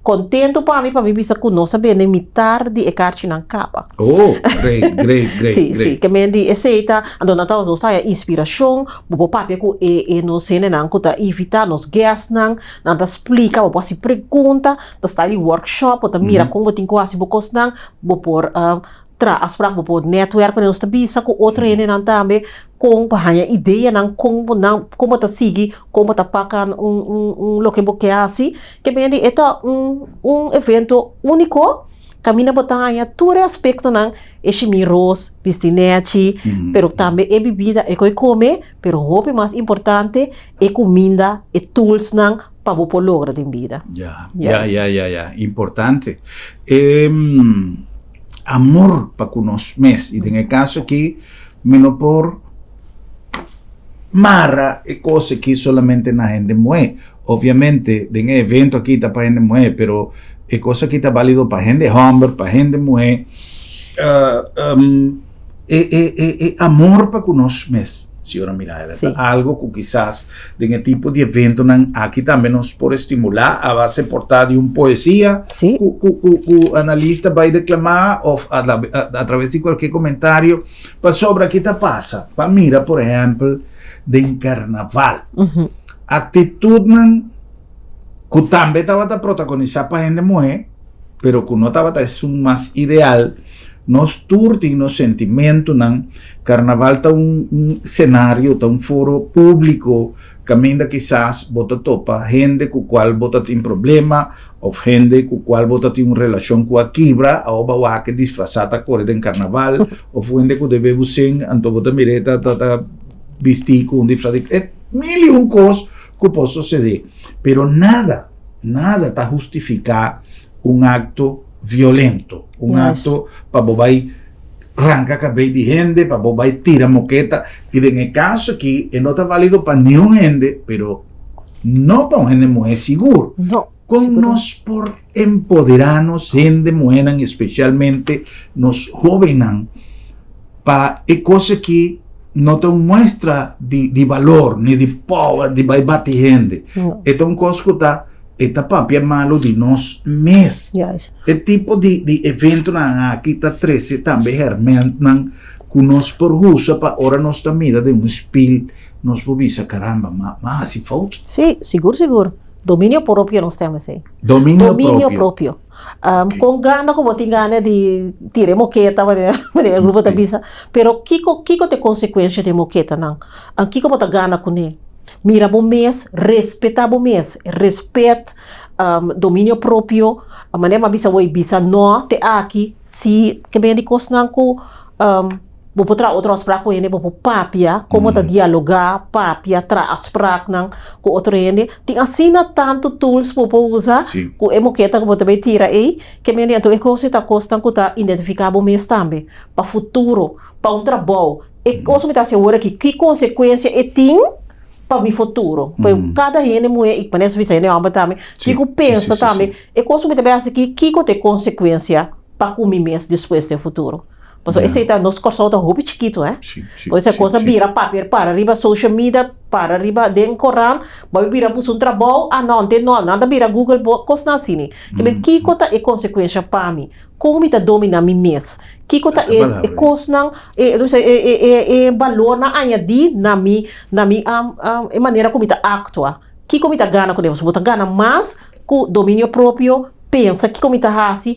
contento para mim bisa com nós saber imitar de ecarte não capa. Oh, great. Sim, que me di aceita, ando na tá usar a inspiração, bo papia ku e no sene nan ku ta evitar nos guests nan ta explica, bo se pergunta, ta style workshop, ou ta mira como tem quase bo cos nan, bo por aspraak bo netwerk para nós ta bisa ku outra ene nan também com bahaya ideia nan como ta sigi, como ta pakan lo que bo que assim, que me di eta evento único. Camina botanya todo aspecto nang miros, pistinete, pero também é bebida, é que come, pero o mais importante é comida, é tools nang para você lograr de vida. Importante. Amor para conosco mesmo. E tem caso aqui, menos por Mara é coisa que solamente na gente moe. Obviamente, tem evento aqui tá para gente moe, pero é coisa que está válido para gente homem, para gente mulher. É amor para conosco mesmo, senhora Mirella. Algo que quizás, de tipo de evento, aqui também nos pode estimular a base portar de uma poesia que o analista vai declamar ou através de qualquer comentário sobre o que está passa. Para mira, por exemplo, de carnaval. Atitude que também estava protagonizada para a gente mulher, pero que não estava mais ideal, nós turti nos sentimento, carnaval está cenário, está foro público, caminha quizás bota topa, gente com qual bota tem problema, ou gente com qual bota tem uma relação com a quebra, ou bawa que disfrazada cor de carnaval, ou gente que deve você, então bota mireta, tá vestir com disfraz, mil e coisas que pode suceder. Pero nada está justificar um acto violento, acto para vai arrancar cabelo de gente, para vai tirar moqueta, e no caso aqui, não está válido para nenhum gente, pero não para uma gente mulher seguro. Com nós por empoderarnos, gente mulher, especialmente nos jovens, para é coisa que não tem muestra de valor, nem de power, de vai bater gente. Então, coisa que está papia malo de nós mesmos. É tipo de evento aqui está 13 também, realmente, que nós por usa para ora nós da mira de espelho, nós por visa, caramba, mas se falta. Sim, seguro. Domínio próprio nós temos aí. Domínio próprio. Com gana como tem gana de tirar moqueta para grupo da bisa, pero kiko te consequência de moqueta não, kiko bota gana com ele, mira bom mês, respeitar bom mês, respeito, domínio próprio, a maneira bisa oi bisa não te aqui se que bem de coisa não com vou botar outros para com ele, vou papia, como tá dialogar, papia, traz para com outro ele, tem assim tanto tools para usar, com emoqueta que você vai tirar aí, que me então é coisa tá costando que tá identificável mesmo também, para futuro, para trabalho, e coisa me tá segura que consequência é tem para o futuro, para cada gente mulher e para nessa visão né homem também, que pensa também, e coisa me também assim que tem consequência para comer mesmo depois do futuro. Pues esse tá nos corso tá roupa chiquito, Sim, Pois essa coisa sim. vira papel para arriba social media, para arriba den Coran, vai vira pus um trabalho, não tem nada vira Google, coisa assim. Que coisa é consequência para mim? Como tá domina mim mês? Que coisa é coisa não é valor na añadir na mi maneira como tá actua. Que como tá gana com Deus, botar gana mais com domínio próprio, pensa que como tá assim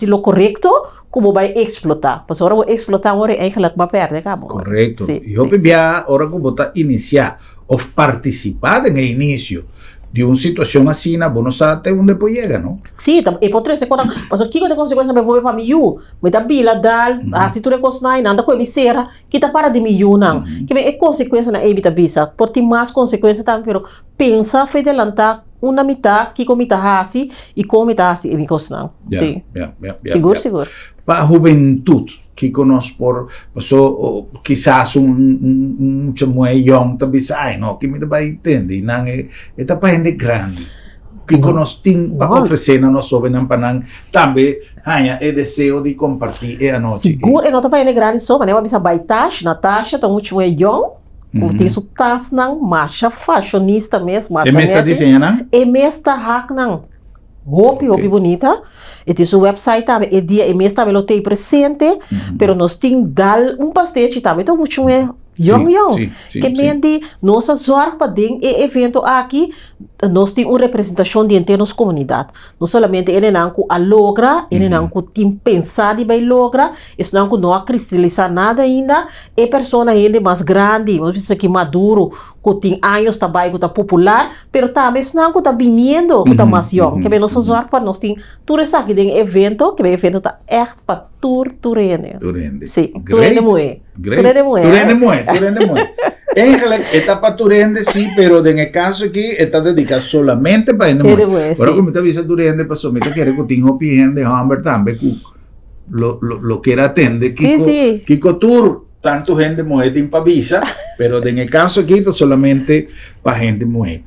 lo correto, como vai explotar. Porque agora vou explotar, agora é que vai perder, acabou. Correcto. Sí, Yo sí, pibia ahora como está iniciar o participar en el inicio de una situación así, vos no sabes dónde puede llegar, ¿no? Sim, e por três quando mas o que de consequência me vou para mim me dá bila dal assim tu recos nai nada com ebicera que tá para de mim não que me é consequência na evita bisa por ti mais consequência também pero pensa foi adelantar uma mitad que como tá assim e como tá assim e me não sim seguro Para a juventud que conozco por pasó quizás un chamuay young tabi ay no que me vai entender nang esta para gente grande que conozco para oferecer na nossa sobe nan panang também hanya é deseo de compartir a noite seguro e não tá para gente grande só mas né bisa baitash Natasha tá muito chamuay young tem su tas nang masha fashionista mesmo é mesa desenha não é mesta hack nang Hopi bonita. E tem seu website também. E dia e mês também lo tem presente. Pero nós tem dal pastel também. Então muito é young. Que mente nossa zorg para den evento aqui. Nós tem uma representação de internos comunidade. Não somente ele não a logra, ele não tem pensado vai logra. Isso não cristalizar nada ainda. É persona ainda mais grande, mas isso aqui maduro, que tem anos também, que tá popular, pero também isso não tá vindo, que tá mais young. Que bem nossa zorg para nós tem tudo isso aqui de evento, que bem evento tá echt para Turene. Sim, Turene moe. Turene moe. Eigenlijk está para Turende sí, pero en el caso aquí está dedicado solamente para gente mujer. Pero como te avisa Turende, pasó, me te quiere que tengo gente Humber también lo que era atende Kiko Tour, tanto gente mujer en pavisa, pero en el caso aquí está solamente para gente mujer.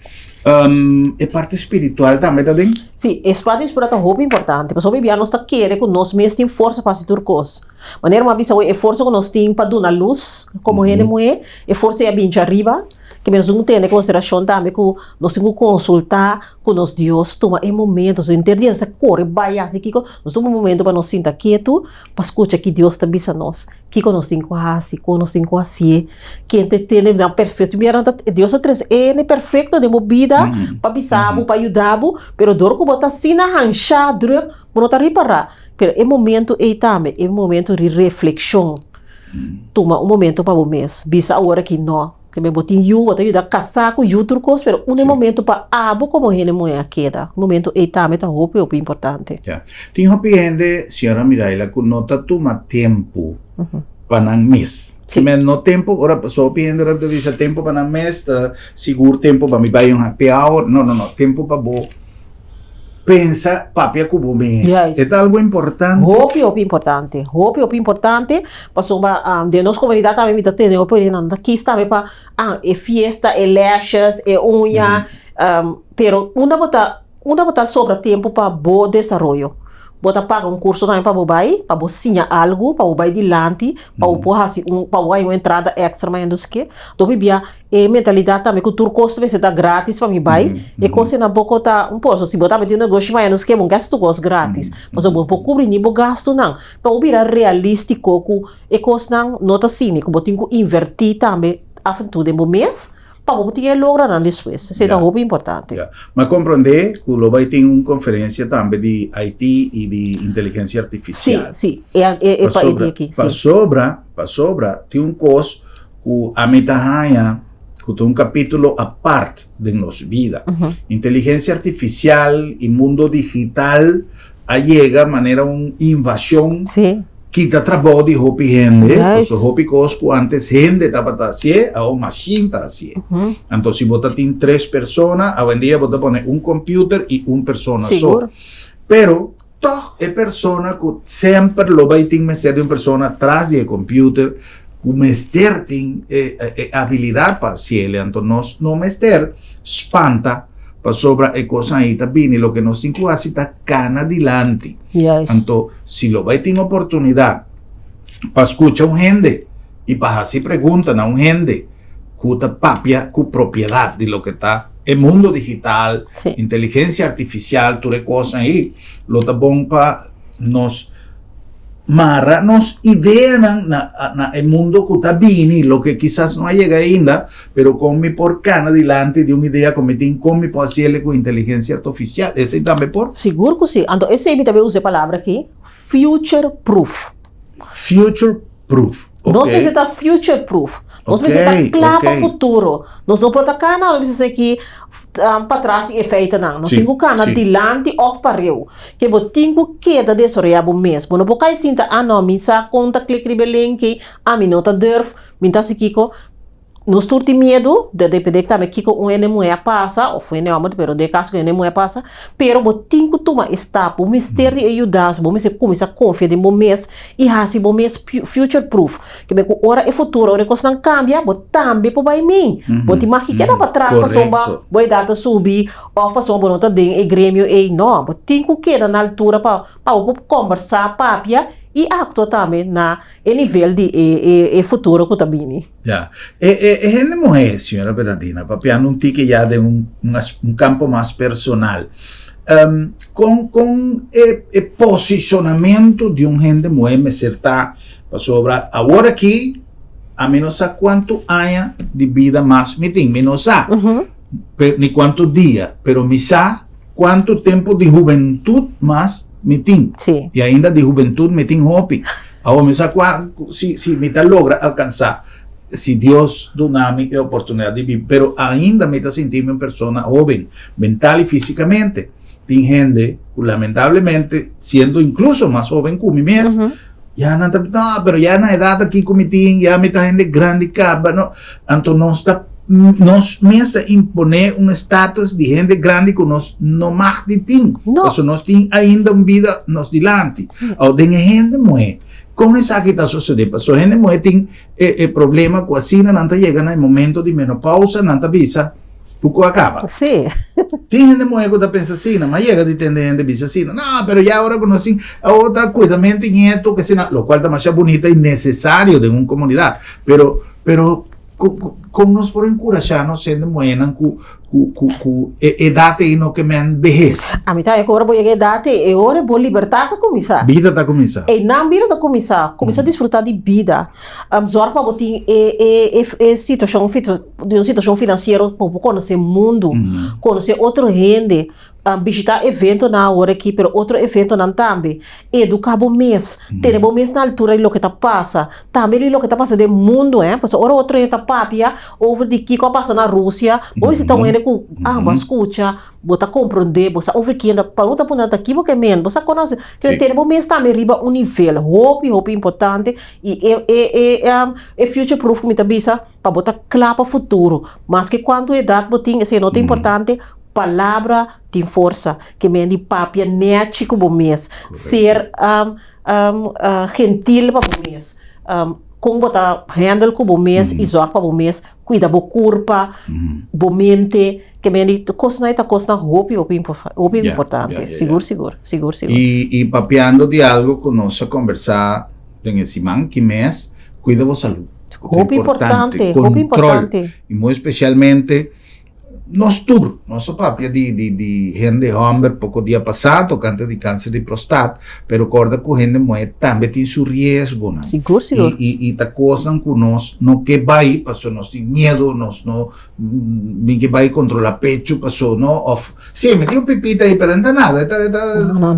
É parte espiritual também, tá dentro? Sim, é parte espiritual é muito importante. Mas o bebê nós está querendo que nós mesmos temos força para se turcos. Maneira uma vez é força que nós temos para dar luz, como ele mulher, é força é bem de arriba. Que nós não temos em consideração também que nós temos que consultar com nós Deus, toma em momentos, entender essa cor, vai assim que nós temos um momento para nós sentar quieto, para escutar que Deus está bisa nós, que nós temos que assim, que entender não perfeito, Deus é perfeito de vida, para bisabo, para ajudar, pero dor que botar assim na rancha, druk, não tá reparar, pero é momento também, é momento de reflexão, toma um momento para o mês, bisa a hora que não que me botin bota da casaco outro coisa, pero momento para abo como ele mulher queda. Momento também tá roupa é importante. Já. Tem gente, senhora Miraila, que nota toma tempo para não mês. Se me no tempo, ora só piendo ora dice tempo para não mês, tá seguro tempo para me vai happy hour. No, tempo para bo. Pensa papia como mês. É algo importante. Roupa é importante. Passou de nossa comunidade também me tem eu por aqui também para fiesta, lashes, unha, pero uma botar sobra tempo para bom desenvolvimento. Bota paga curso também para bobai, para bocinha algo, para bobai dilante, para botar assim para botar uma entrada extra mais do que. Então bibia mentalidade também que tudo custa se dá grátis para mim bai. E coisa na boca tá pouco, se botar metendo negócio mais do que gasto gosto grátis. Mas eu vou cobrir nem gasto não. Para virar realístico que coisa não tá cínico, botinho que invertir também a futuro de mês. Para poder lograr depois. Isso é muito importante. Mas compreender que o vai ter uma conferência também de IT e de inteligência artificial. Sim. É para ele aqui. Para sobra, tem um curso que a metahanha, que tem um capítulo à parte de nossa vida. Inteligência artificial e mundo digital chega de maneira uma invasão. Sim. Kita trabalho de hopi gente, so hopi cosco antes gente estava tacie, a uma machine tacie. Então se botar tem 3 pessoas, hoje em dia botar poner um computer e uma pessoa só. Pero toda é pessoa que sempre lo vai ter que ser de uma pessoa atrás do computer, o mester tem habilidade para ser, então nós não mester espanta para sobre a coisa aí tá bem, lo que nós temos que fazer tá cana adiante. Então, se lo vai ter oportunidade para escuchar un gente y para así preguntan a un gente cuta papia, cu propiedad de lo que está el mundo digital, Sí. inteligencia artificial, tú de cosas ahí, lo está bom para nos marra, nos idean na el mundo que está bini, lo que quizás no ha llegado ainda, pero con mi por cana delante de una idea como con mi por hacerle con inteligencia artificial, ese también por Seguro que sim. Então, esse aí também usa a palavra aqui, future proof. future proof. Nós precisamos future proof. Nós Ok, precisamos claro para o ok. futuro. Nós não podemos cá, não precisamos aqui para trás e efeito, não. Nós Sim, temos que sim. delante ou para eu. Que eu tenho que queda desse reabo mesmo. Não pode sinta, não, me sa conta, clique no link, me não tá durf, me tá se kiko. Nós temos medo de depender que também kiko mulher passa, ou foi homem, pero de caso que mulher passa, pero eu tenho que tomar estapo, o mistério de ajudar, vou me começar a confiar de mês e assim bom mês future proof, que me hora e futuro, hora coisa não cambia, vou também para mim, vou te marcar que dá para trás para sombra, vou data subir, ou para sombra não tá dentro e grêmio e não, vou tenho que quedar na altura para conversar, papia e actuar também na nível de futuro que tá vindo. Ya. Es mujer, señora Bernardina, papiando un tique ya de un campo más personal. Con el posicionamiento de un gente mujer, me certa sobre ahora aquí, a menos a cuánto haya de vida más menos a, ni cuántos días, pero misa cuánto tiempo de juventud más meeting. Sí. Y ainda de juventud meeting hopi. Ahora misa si mita logra alcanzar, si Dios dona-me a oportunidad de vivir, pero ainda me está sintiendo una persona joven, mental y físicamente. Tem gente, lamentablemente, siendo incluso más joven que mi mes, ya no, pero ya en la edad aquí con mi team, ya me está gente grande, caba, no, entonces nos está imponer un estatus de gente grande que nos no más de team, No. eso nos tiene ainda una vida nos delante, o de gente mujer. Com essa que está sucedendo, a gente mulher tem problema com a sina, não chega no momento de menopausa, não visa, pouco acaba. Sim. Tem gente mulher que está pensando assim, mas chega de entender gente visa assim, não, pero já agora com assim, a outra cuidamento nieto, que sina, lo cual está mais bonita e necessário de uma comunidade, pero como nós por encorajarnos sendo mulher com idade e não que me vejez. A mim tá, agora vou chegar data e agora vou libertar para começar. Vida está começando. E na vida tá começar a desfrutar de vida. Zorra para botar situação de uma situação financeira para conhecer o mundo, conhecer outra gente, visitar evento na hora aqui, pero outro evento não também. Educar bom mês, ter bom mês na altura de lo que tá passa, também lo que tá passando no mundo, porque ora outro gente papia over de que passa na Rússia, ou se tá um gente com escuta, bota compreender, bota over que ainda para outra ponta aqui porque men, bota conhece, que ter bom mês também riba um nível, hope importante e future proof me tabisa para botar claro para futuro, mas que quanto idade botinha, esse nota importante. Palavra tem força, que me de papia nete como mês, ser gentil para o mês, como botar handle como mês, e zorra para o mês, cuida bo corpo, bo mente, que me de coisa não é coisa hope importante, seguro. E papeando de algo que nós conversar em esse man que mês, cuida da saúde. Hope importante. E muito especialmente nosso papel de gente homem pouco dia passado, câncer de câncer de próstata, pero corda que gente mulher também tem seu risco, né? Seguro. E tá coisa que nós não que vai, passou nós tem medo, nós não que vai controlar pecho, passou não off. Sim, me dio pipita aí, pero não nada, Não.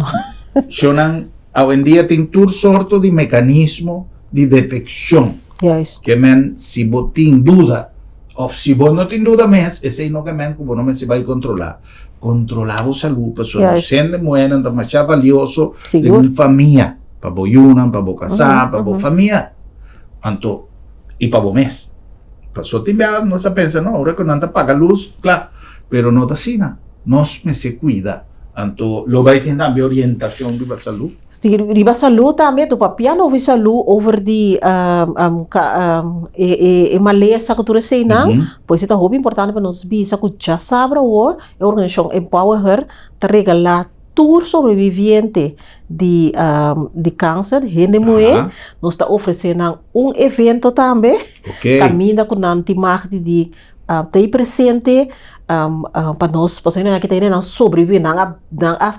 Chonan, hoje em dia tem todo sorto de mecanismo de detecção, Yes. que men se botin dúvida ou se você não tem dúvida mais, esse não que men como não se vai controlar a saúde, pessoa não sendo moeda, não mais valioso de uma família, para boiunan, para bo casar, para bo família, então e para bo mês, pessoa tem bem, não se pensa não, agora que não tá paga luz, claro, pero não tá assim, nós me se cuida. Então, lo vai ter também orientação de saúde. Riba saúde também, tu papia não vi saúde over de maleza que tu recém não, pois é muito importante para nós bisa que já sabe o a organização Empower Her te regalar tour sobreviviente de câncer, gente mulher, nós está oferecendo evento também, caminha com a imagem de ter presente para nós, para que tenham sobreviver, não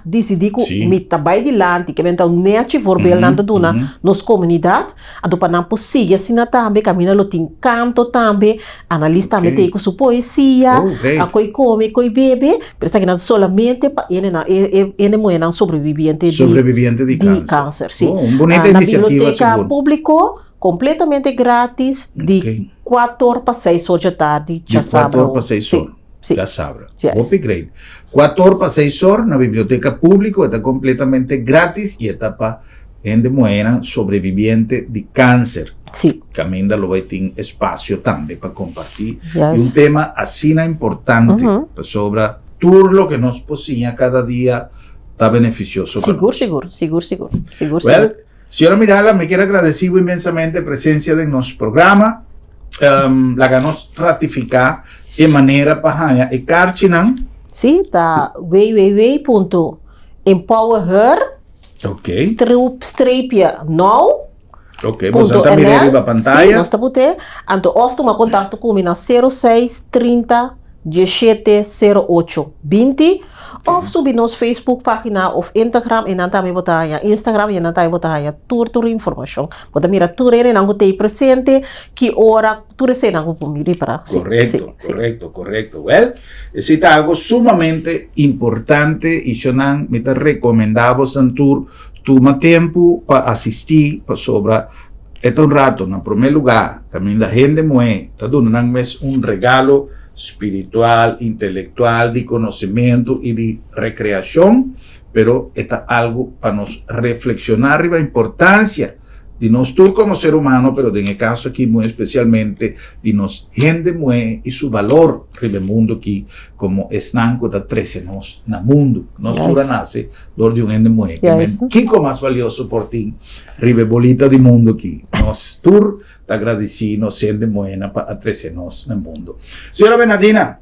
decidir que me trabalho de lá, que então net voorbeeld na dona nos comunidade, então para não possível assim também, caminha lo tem canto também, analista também tem com sua poesia, a coi come, coi bebe, pensa que não solamente para ele mulher não sobreviviente de câncer, sim. Bonita iniciativa, biblioteca público completamente grátis de 4 para 6 horas da tarde, já sabe. 4 para 6 horas. Sim. Já sabe. Yes. Upgrade. 4 para 6 horas na biblioteca pública, está completamente grátis e está para gente muera sobreviviente de câncer. Sim. Caminda lo vai ter espaço também para compartilhar. Yes. E tema assim importante sobre tudo que nos possível cada dia está beneficioso para nós. Seguro. Well, senhora Mirala, me quero agradecer imensamente a presença de nosso programa. La que nos ratificar de maneira para e carchinan. Sim, tá www.empowerher now. Ok, você está mirando a pantalla. Sim, nós estamos botando. Então, ou toma contato comigo na 06 30 17 08 20. Ou subir nos Facebook página ou Instagram e também botar Instagram e também botar tudo informação. Pode mirar tudo e não ter presente que hora tudo se não pode mirar para. Correcto. Well, esse é algo sumamente importante e eu não me recomendava santur toma tempo para assistir para sobre este rato, no primeiro lugar, caminho da gente moe, está dando regalo espiritual, intelectual, de conocimiento y de recreación, pero está algo para nos reflexionar sobre la importancia de nosotros como ser humano, pero en el caso aquí muy especialmente de nos gente muy y su valor en el mundo aquí como esnanco da 13 nos na mundo nos pura nace de un gente muy que más valioso por ti ribe bolita de mundo aquí nos tur te agradecido gente buena para 13 nos na mundo. Señora Bernardina,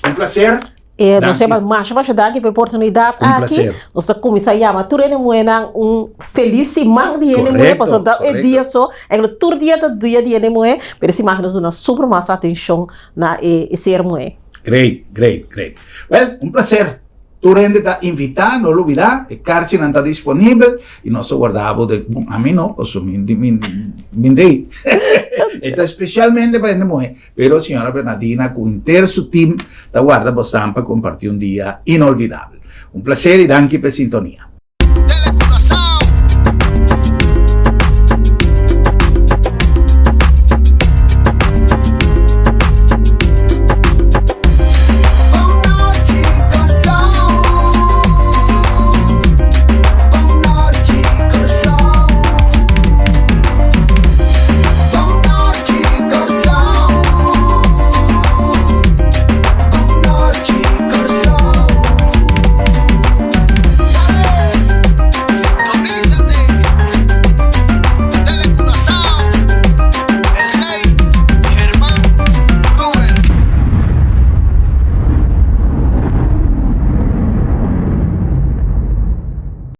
un placer. Nós temos mais daqui para oportunidade aqui. Nós estamos começando a chamar tudo ele feliz semana de ele mulher, passou dia só, todo dia de ele mulher, mas esse nós damos super mais atenção na ser mulher. Great. Well, un placer. Tu rende está invitado, no lo olvidar, el Carchi no está disponible y no se guardaba a mí no, pues mindei. Está especialmente para gente mujer, pero señora Bernardina, con inter su team, te guarda bastante para compartir un día inolvidable. Un placer y danke per sintonía.